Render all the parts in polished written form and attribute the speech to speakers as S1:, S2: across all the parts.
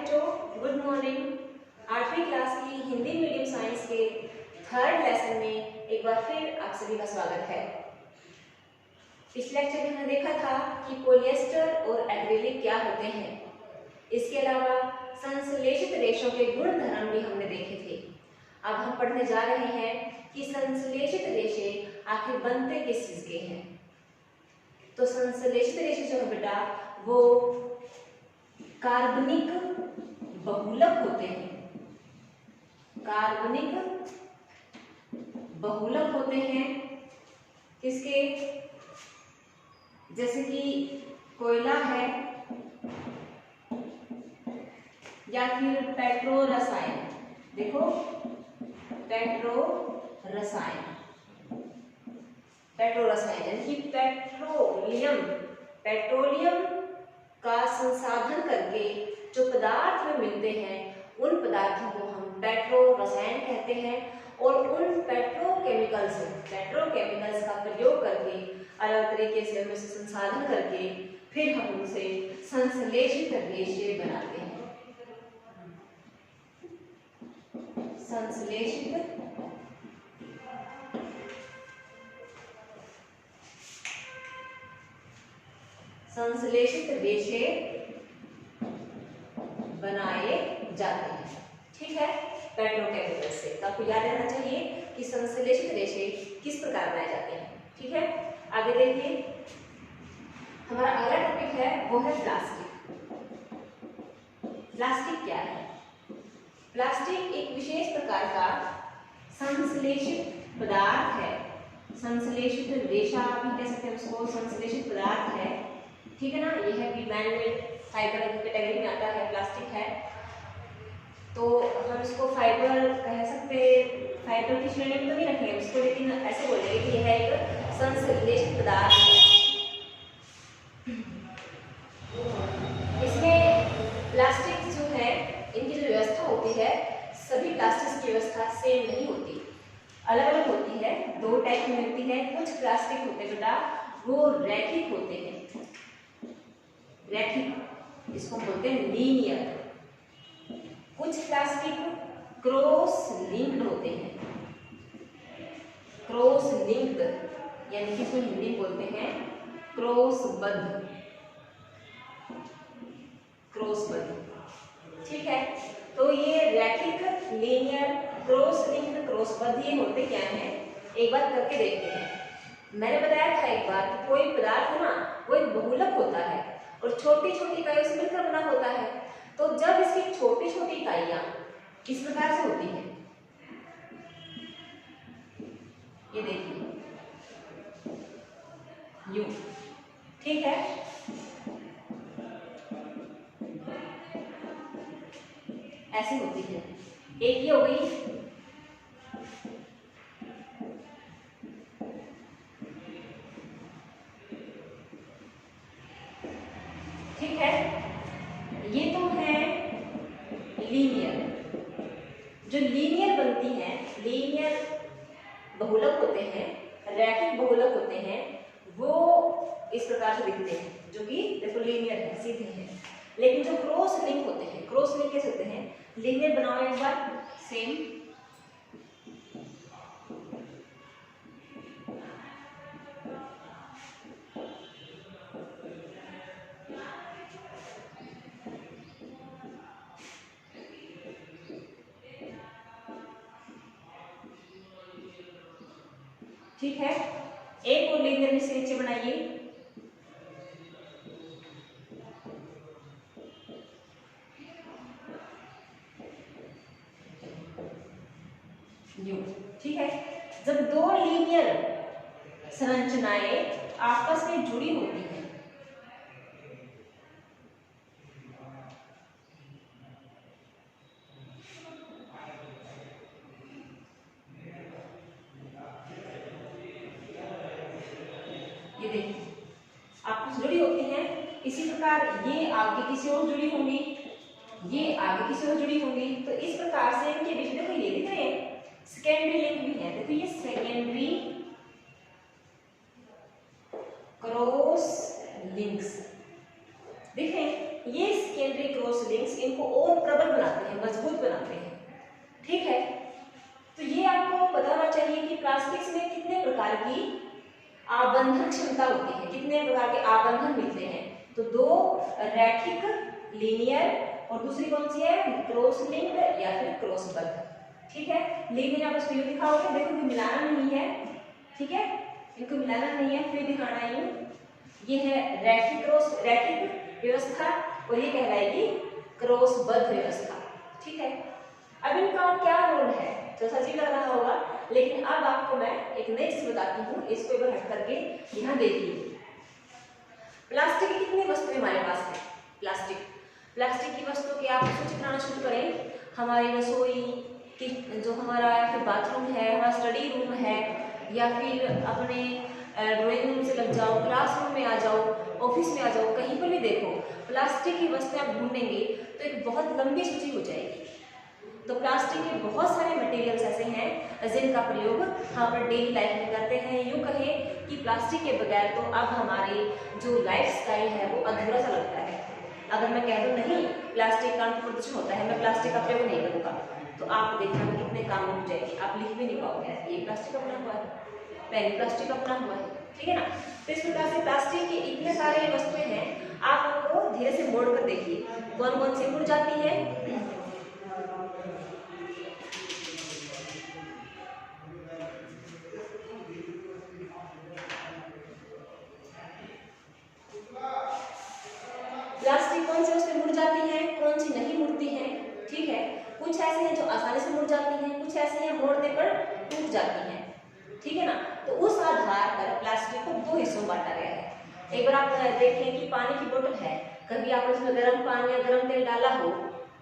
S1: बच्चों, good morning. 8वीं class की हिंदी मीडियम साइंस के थर्ड लेसन में एक बार फिर आप सभी का स्वागत है। पिछले लेक्चर में हमने देखा था कि पॉलिएस्टर और एक्रिलिक क्या होते हैं। इसके अलावा संश्लेषित रेशों के गुण धर्म भी हमने देखे थे। अब हम पढ़ने जा रहे हैं कि संश्लेषित रेशे आखिर बनते किस चीज के हैं। तो संश्लेषित रेशे जो है बेटा वो कार्बनिक बहुलक होते हैं। कार्बनिक बहुलक होते हैं किसके? जैसे कि कोयला है या फिर पेट्रो रसायन। देखो पेट्रो रसायन यानी कि पेट्रोलियम का संसाधन करके जो पदार्थ में मिलते हैं उन पदार्थों को हम पेट्रो रसायन कहते हैं। और उन पेट्रोकेमिकल्स का प्रयोग करके अलग तरीके से उनमें से संसाधन करके फिर हम उनसे संश्लेषित रेशे बनाते हैं। संश्लेषित रेशे बनाए जाते हैं। ठीक है, पेट्रोकेमिकल से। तो आपको याद रहना चाहिए कि संश्लेषित रेशे किस प्रकार बनाए जाते हैं। ठीक है, आगे देखिए, हमारा अगला टॉपिक है वो है प्लास्टिक। प्लास्टिक क्या है? प्लास्टिक एक विशेष प्रकार का संश्लेषित पदार्थ है। संश्लेषित रेशा भी कह सकते हैं उसको, संश्लेषित पदार्थ है। ठीक है ना, यह भी मैनमेड फाइबर कैटेगरी में आता है। प्लास्टिक है तो हम इसको फाइबर कह सकते हैं, फाइबर की श्रेणी में तो नहीं रखेंगे उसको, लेकिन ऐसे बोलेंगे कि यह एक संश्लेषित पदार्थ है। इसमें प्लास्टिक जो है इनकी जो व्यवस्था होती है, सभी प्लास्टिक की व्यवस्था सेम नहीं होती, अलग अलग होती है। दो टाइप में मिलती है। कुछ प्लास्टिक होते हैं बेटा वो रैखिक होते हैं, रैखिक, इसको बोलते हैं लीनियर। कुछ प्लास्टिक क्रॉस लिंक्ड होते हैं। क्रॉस लिंक्ड यानी कि इसको हिंदी में बोलते हैं क्रॉसबद्ध। ठीक है, तो ये रैखिक, लीनियर, क्रॉस लिंक्ड, क्रॉसबद्ध ये होते क्या हैं, एक बार करके देखते हैं। मैंने बताया था एक बार कि कोई पदार्थ है ना वो एक बहुलक होता है और छोटी छोटी इकाइयों से मिलकर बना होता है। तो जब इसकी छोटी छोटी इकाइयां किस प्रकार से होती हैं, ये देखिए यूं। ठीक है, ऐसे होती है। एक ये हो गई, ठीक है, ये तो है लीनियर। जो लीनियर बनती है, लीनियर बहुलक होते हैं, रैखिक बहुलक होते हैं, वो इस प्रकार से दिखते हैं, जो कि देखो लीनियर है, सीधे हैं। लेकिन जो क्रॉस लिंक होते हैं, क्रॉस लिंक कैसे होते हैं? लीनियर बनाओ एक बार, सेम, ठीक है। एक और लीनियर में से नीचे बनाइए, यूं। ठीक है, जब दो लीनियर संरचनाएं आपस में जुड़ी होती हैं, ये देखिए आपस में जुड़ी होती हैं, इसी प्रकार ये आगे किसी और जुड़ी होंगी, ये आगे किसी और जुड़ी होंगी। तो इस प्रकार से इनके बीच में ये दिख रहे हैं सेकेंडरी लिंक भी है। देखो ये सेकेंडरी क्रॉस लिंक्स दिख रहे हैं। ये सेकेंडरी क्रॉस लिंक्स इनको और प्रबल बनाते हैं, मजबूत बनाते हैं। ठीक है, तो ये आपको पता होना चाहिए कि प्लास्टिक्स में कितने प्रकार की आबंधन क्षमता होती है, कितने प्रकार के आबंधन मिलते हैं। तो दो, रैखिक लीनियर, और दूसरी कौन सी है, क्रॉस लिंक्ड या फिर क्रॉसबद्ध। ठीक है, लीनियर आप इसको यूं दिखाओगे, देखो कि मिलाना नहीं है, ठीक है, इनको मिलाना नहीं है, फिर दिखाना यूं। ये है रैखिक व्यवस्था और ये कहलाएगी क्रॉसबद्ध व्यवस्था। ठीक है, अब इनका क्या रोल है तो सजीव लग रहा होगा, लेकिन अब आपको मैं एक नई चीज बताती हूँ, इसको एक बार हट करके यहाँ देखिए। प्लास्टिक की कितनी वस्तुएं हमारे पास है? प्लास्टिक की वस्तु की आप सूची बनाना शुरू करें। हमारी रसोई की जो हमारा फिर बाथरूम है, हमारा स्टडी रूम है, या फिर अपने ड्राइंग रूम से लग जाओ, क्लासरूम में आ जाओ, ऑफिस में आ जाओ, कहीं पर भी देखो प्लास्टिक की वस्तुएं आप ढूंढेंगे तो एक बहुत लंबी सूची हो जाएगी। तो प्लास्टिक के बहुत सारे मटेरियल्स ऐसे हैं जिनका प्रयोग हम अपने डेली लाइफ में करते हैं। यूँ कहें कि प्लास्टिक के बगैर तो अब हमारी जो लाइफ स्टाइल है वो अधूरा सा लगता है। अगर मैं कह दूँ नहीं प्लास्टिक का प्रदूषण होता है, मैं प्लास्टिक का प्रयोग नहीं करूँगा, तो आप देखना कितने काम रुक जाएंगे, आप लिख भी नहीं पाओगे ये प्लास्टिक अपना हुआ है, पेन प्लास्टिक अपना हुआ है। ठीक है ना, तो इस प्रकार से प्लास्टिक के इतने सारे वस्तुएं हैं, आप उनको धीरे से मोड़ कर देखिए कौन कौन सी मुड़ जाती है। प्लास्टिक कौन सी वस्तुएं मुड़ जाती हैं, कौन सी नहीं मुड़ती हैं। ठीक है, कुछ ऐसे हैं जो आसानी से मुड़ जाती हैं, कुछ ऐसे हैं मोड़ने पर टूट जाती हैं। ठीक है ना, तो उस आधार पर प्लास्टिक को दो हिस्सों में बांटा गया है। एक बार आप देखें कि पानी की बोतल है, कभी आपने उसमें गर्म पानी या गर्म तेल डाला हो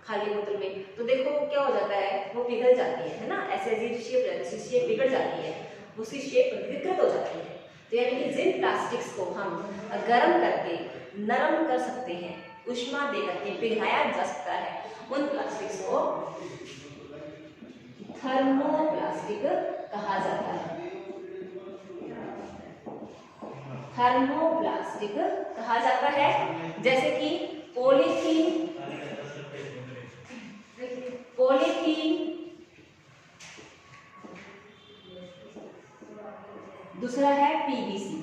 S1: खाली बोतल में, तो देखो क्या हो जाता है, वो पिघल जाती है ना, ऐसे शेप बिगड़ जाती है, उसकी शेप विकृत हो जाती है। तो यानी कि जिन प्लास्टिक्स को हम गर्म करके नरम कर सकते हैं, ऊष्मा दे करके पिघलाया जा सकता है, उन प्लास्टिक्स को थर्मोप्लास्टिक कहा जाता है। थर्मोप्लास्टिक कहा जाता है, जैसे कि पॉलीथीन, दूसरा है पीवीसी।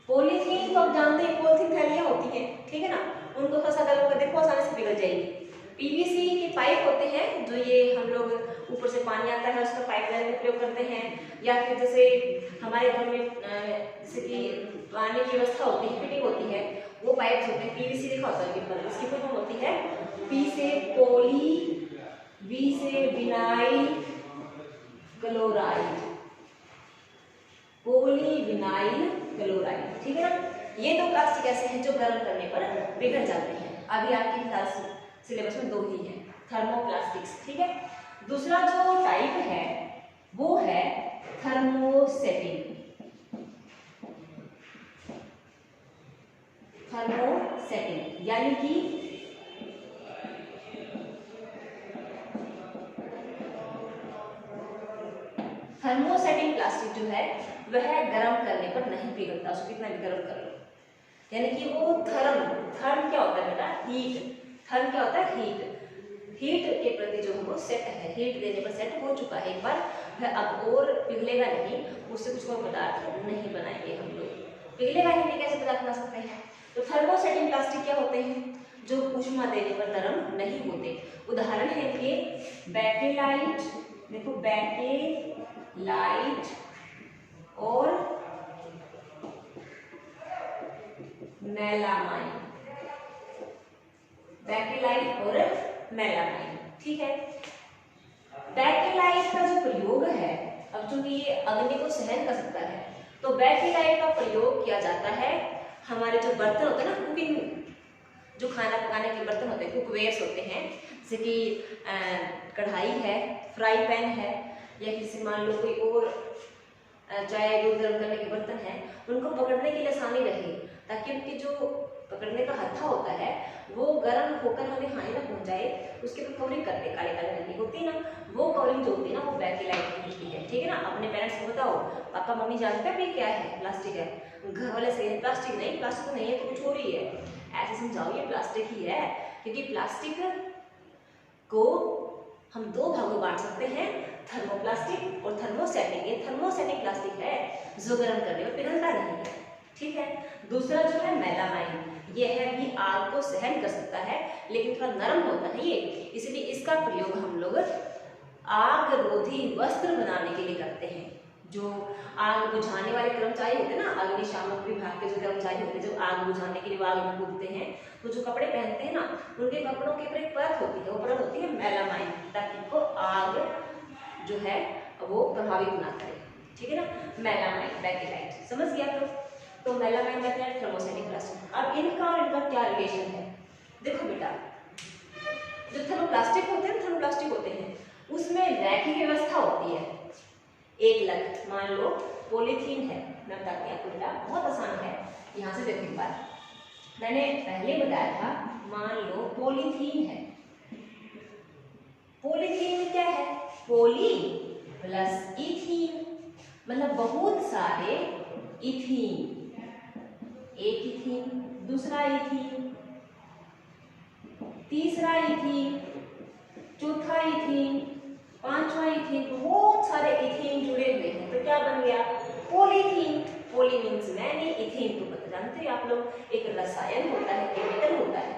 S1: पॉलीथीन तो आप जानते हैं, पॉलीथीन थैलियां होती हैं, ठीक है ना, उनको थोड़ा सा गर्म कर देखो आसानी से पिघल जाएगी। पीवीसी के पाइप होते हैं जो ये हम लोग ऊपर से पानी आता है उसका पाइप लाइन में प्रयोग करते हैं, या फिर जैसे हमारे घर में जैसे कि पानी की व्यवस्था होती है, फिटिंग होती है, वो पाइप होते हैं, पीवीसी लिखा होता है ऊपर, इसकी फुल फॉर्म होती है पी से पॉली, वी से विनाइल क्लोराइड, पॉलीविनाइल क्लोराइड। ठीक है ना, ये दो प्लास्टिक ऐसे हैं जो गर्म करने पर पिघल जाते हैं। अभी आपकी क्लास सिलेबस में दो ही हैं थर्मोप्लास्टिक्स। ठीक है, दूसरा जो टाइप है वो है थर्मोसेटिंग। थर्मोसेटिंग यानी कि थर्मोसेटिंग प्लास्टिक जो है वह गर्म करने पर नहीं पिघलता, उसको कितना भी गर्म कर लो, यानी कि वो थर्म क्या होता है बेटा, हीट। थर्म क्या होता है, हीट के प्रति जो वो सेट है, हीट देने पर सेट हो चुका है एक बार, वह अब और पिघलेगा नहीं, उससे कुछ और पदार्थ नहीं बनाएंगे हम लोग, पिघलेगा ही नहीं, कैसे पदार्थ बना सकते हैं। तो थर्मोसेटिंग प्लास्टिक क्या होते हैं, जो ऊष्मा देने पर नरम नहीं होते। उदाहरण है कि बैकेलाइट, देखो बैकेलाइट और मेलामाइन, बैकेलाइट और मेलामाइन। ठीक है, बैकेलाइट का जो प्रयोग है, अब चूंकि ये अग्नि को सहन कर सकता है, तो बैकेलाइट का प्रयोग किया जाता है हमारे जो बर्तन होते हैं ना, कुकिंग, जो खाना पकाने के बर्तन होते हैं, कुकवेयर्स होते हैं, जैसे कि कढ़ाई है, फ्राई पैन है, या किसी मान लो कोई और चाय दूध गर्म करने के बर्तन हैं, उनको पकड़ने के लिए आसानी रहे, ताकि उनकी जो पकड़ने का हत्था होता है वो गर्म होकर हमें हानि न पहुंचाए, उसके ऊपर कवरिंग करते काले काले रंग की होती है ना, वो कवरिंग जो होती है ना वो बैकेलाइट की होती है। ठीक है ना, अपने पेरेंट्स को बताओ, पापा मम्मी जानते हैं ये क्या है, प्लास्टिक है, घर वाले से प्लास्टिक नहीं, प्लास्टिक नहीं है तो कुछ हो रही है, ऐसे समझा जाओ ये प्लास्टिक ही है, क्योंकि प्लास्टिक को हम दो भागों में बांट सकते हैं, थर्मोप्लास्टिक और थर्मोस्टैटिक। ये थर्मोस्टैटिक प्लास्टिक है जो गर्म करने में पिघलता नहीं है, ठीक है। दूसरा जो है मेलामाइन, ये है कि आग को सहन कर सकता है लेकिन थोड़ा नरम होता है ये, इसलिए इसका प्रयोग हम लोग आग रोधी वस्त्र बनाने के लिए करते हैं। जो आग बुझाने वाले कर्मचारी होते हैं ना, अग्निशामक विभाग के जो कर्मचारी होते हैं, जो आग बुझाने के लिए आग में कूदते हैं, तो जो कपड़े पहनते हैं ना, उनके कपड़ों के ऊपर एक परत होती है, वो परत होती है मेलामाइन, ताकि उनको आग जो है वो प्रभावित ना करे, ठीक है ना। मेलामाइन बैकेलाइट, समझ गया आप लोग। तो मेलामाइन बैकेलाइट थर्मोस्टैटिक प्लास्टिक। अब इनका और इनका क्या रिलेशन है, देखो बेटा, जो थर्मोप्लास्टिक होते हैं, थर्मोप्लास्टिक होते हैं उसमें रैखिक व्यवस्था होती है। एक लग मान लो पॉलीथीन है, मैं बताती हूँ आपको बेटा, बहुत आसान है। यहाँ से देखो एक बार, मैंने पहले बताया था, मान लो पॉलीथीन है, पॉलीथीन में क्या है, पॉली प्लस इथीन, मतलब बहुत सारे इथीन, एक इथीन, दूसरा इथीन, तीसरा इथीन, चौथा इथीन, पांचवा इथीन, बहुत सारे इथीन जुड़े हुए हैं, तो क्या बन गया, polythene. Poly means many, ethene तो पता जानते हैं आप लोग, एक रसायन होता है, केमिकल होता है।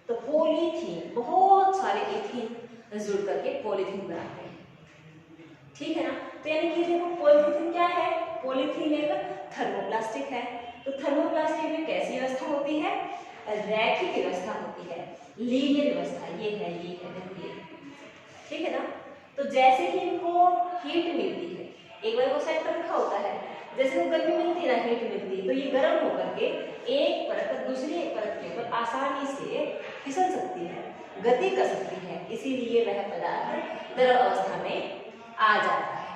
S1: तो पॉलीथीन, बहुत सारे इथीन जुड़ करके पॉलीथीन बनाते हैं, ठीक है ना। तो यानी कि देखो पॉलीथीन क्या है, पॉलीथीन एक थर्मोप्लास्टिक है। तो थर्मोप्लास्टिक में कैसी व्यवस्था होती है, रैखिक व्यवस्था होती है, लीनियर व्यवस्था, ये है, देखिए, ठीक है ना। तो जैसे ही इनको हीट मिलती है, एक बार वो सेट पर रखा होता है, जैसे वो गर्मी मिलती है ना, हीट मिलती है, तो ये गर्म होकर के एक परत दूसरी परत के ऊपर आसानी से फिसल सकती है, गति कर सकती है, इसीलिए वह पदार्थ द्रव अवस्था में आ जाता है,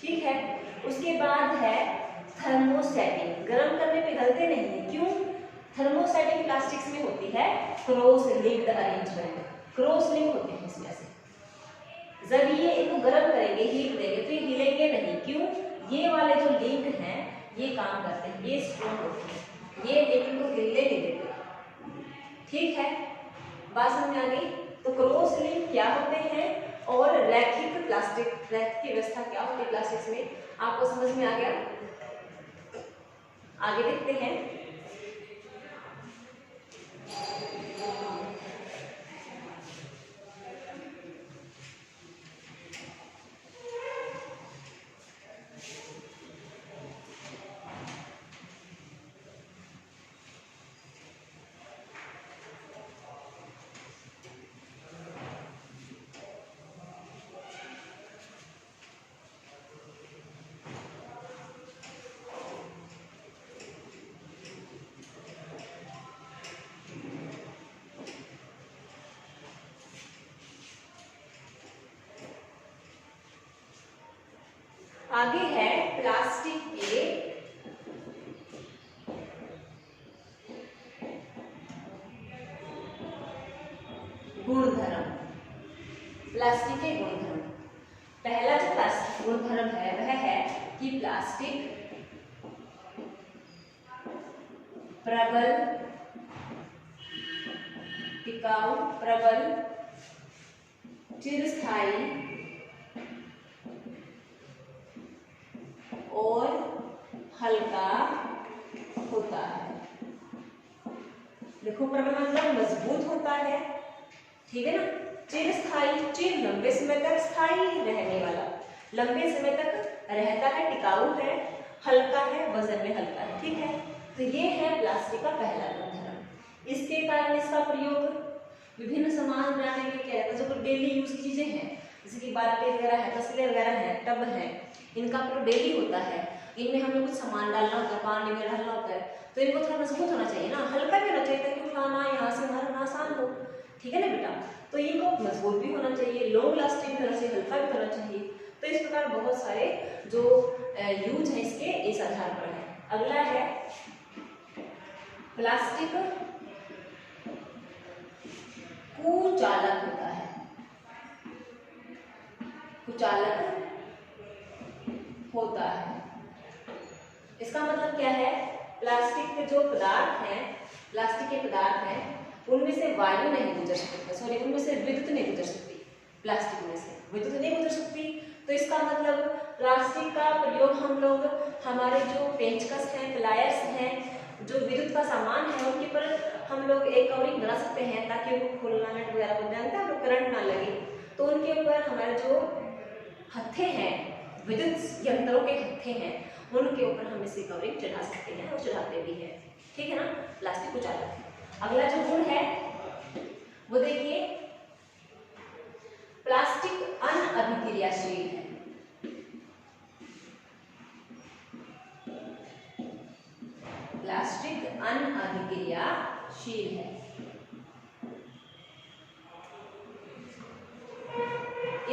S1: ठीक है। उसके बाद है थर्मोस्टैटिक, गर्म करने पिघलते नहीं है, क्यों, थर्मोस्टैटिक प्लास्टिक्स में होती है cross linked arrangement, cross link होते हैं इसमें से, जब ये इनको गर्म करेंगे, हीट देंगे, तो ये हिलेंगे नहीं, क्यों, ये वाले जो लिंक हैं ये काम करते हैं, ये स्ट्रॉन्ग होते हैं, ये लिंक को हिलने नहीं देते, ठीक है, बात समझ आ गई। तो क्रॉस लिंक क्या होते हैं और रैखिक प्लास्टिक, रैखिक की व्यवस्था क्या होती है प्लास्टिक्स में, आपको समझ में आ गया। आगे देखते हैं, आगे है प्लास्टिक के गुणधर्म, प्लास्टिक के गुणधर्म। पहला जो प्लास्टिक गुणधर्म है वह है कि प्लास्टिक प्रबल, टिकाऊ, प्रबल, चिरस्थायी और हल्का होता है। देखो प्रबल मतलब मजबूत होता है, ठीक है ना। चिरस्थायी, चिर लंबे समय तक, स्थायी रहने वाला, लंबे समय तक रहता है, टिकाऊ है, हल्का है, वजन में हल्का है, ठीक है। तो ये है प्लास्टिक का पहला गुणधर्म। इसके कारण इसका प्रयोग विभिन्न सामान बनाने में किया जाता है, जो डेली यूज की चीजें हैं, जैसे कि बाल्टी वगैरह है, तसले वगैरह है, टब है, इनका प्रयोग डेली होता है। इनमें हमें कुछ सामान डालना होता है, पानी में डालना होता है, तो इनको थोड़ा मजबूत होना चाहिए ना, हल्का भी होना चाहिए ताकि उठाना यहाँ से वहाँ रखना आसान हो, ठीक है ना बेटा। तो इनको मजबूत भी होना चाहिए, लॉन्ग लास्टिंग होना चाहिए, हल्का भी होना चाहिए। तो इस प्रकार बहुत सारे जो यूज है इसके इस आधार पर है। अगला है प्लास्टिक कुचालक होता है, कुचालक होता है। इसका मतलब क्या है, प्लास्टिक के जो पदार्थ हैं, प्लास्टिक के पदार्थ हैं उनमें से वायु नहीं गुजर सकती, सॉरी उनमें से विद्युत नहीं गुजर सकती, प्लास्टिक में से विद्युत नहीं गुजर सकती। तो इसका मतलब प्लास्टिक का प्रयोग हम लोग हमारे जो पेंचकस हैं, प्लायर्स हैं, जो विद्युत का सामान है उनके पर हम लोग एक कवरिंग बना सकते हैं ताकि वो खोलना नट वगैरह को जानते हैं, करंट ना लगे। तो उनके ऊपर हमारे जो हत्थे हैं, विद्युत यंत्रों के हत्थे हैं, उनके ऊपर हम इसे कवरिंग चढ़ा सकते हैं और चढ़ाते भी हैं, ठीक है ना। प्लास्टिक कुचालक है। अगला जो गुण है वो देखिए, प्लास्टिक अनअभिक्रियाशील है। प्लास्टिक अनअभिक्रियाशील है।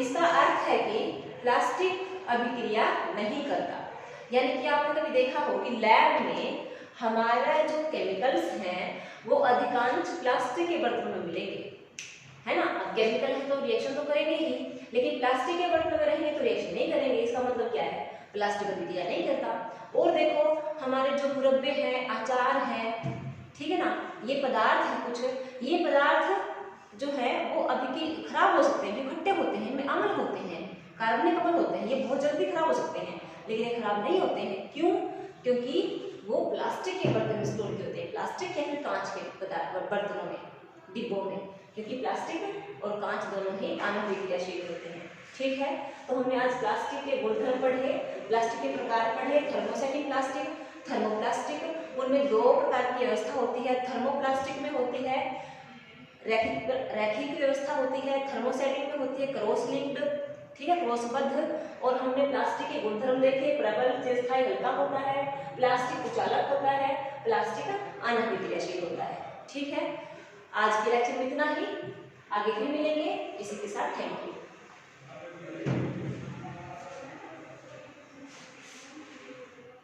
S1: इसका अर्थ है कि प्लास्टिक अभिक्रिया नहीं करता, यानी कि आपने कभी देखा हो कि लैब में हमारा जो केमिकल्स हैं वो अधिकांश प्लास्टिक के बर्तनों में मिलेंगे, है ना। अब केमिकल है तो रिएक्शन तो करेंगे ही, लेकिन प्लास्टिक के बर्तन में रहेंगे तो रिएक्शन नहीं करेंगे। इसका मतलब क्या है, प्लास्टिक अभिक्रिया नहीं करता। और देखो हमारे जो मुरब्बे हैं, अचार हैं, ठीक है ना, ये पदार्थ है कुछ, ये पदार्थ जो है वो खराब हो सकते हैं, जो खट्टे होते हैं, इनमें अम्ल होते हैं, कार्बनिक अम्ल होते हैं, ये बहुत जल्दी खराब हो सकते हैं, लेकिन ये खराब नहीं होते हैं। क्यों? क्योंकि वो प्लास्टिक के बर्तन में स्टोर होते हैं, प्लास्टिक या फिर कांच के बर्तनों में, डिब्बों में, क्योंकि प्लास्टिक और कांच दोनों ही अनअभिक्रियाशील होते हैं, ठीक है। तो हमने आज प्लास्टिक के गुणधर्म पढ़े, प्लास्टिक के प्रकार पढ़े, थर्मोसेटिक प्लास्टिक, थर्मोप्लास्टिक। उनमें दो प्रकार की व्यवस्था होती है, थर्मोप्लास्टिक में होती है रैखिक व्यवस्था होती है, थर्मोसेटिक में होती है क्रॉस लिंक्ड, ठीक है, क्रॉसबद्ध। और हमने प्लास्टिक के गुणधर्म देखे, प्रबल, चिरस्थायी, हल्का होता है, प्लास्टिक कुचालक होता है, प्लास्टिक अनअभिक्रियाशील होता है, ठीक है। आज के लेक्चर में इतना ही, आगे फिर मिलेंगे इसी के साथ। Thank you.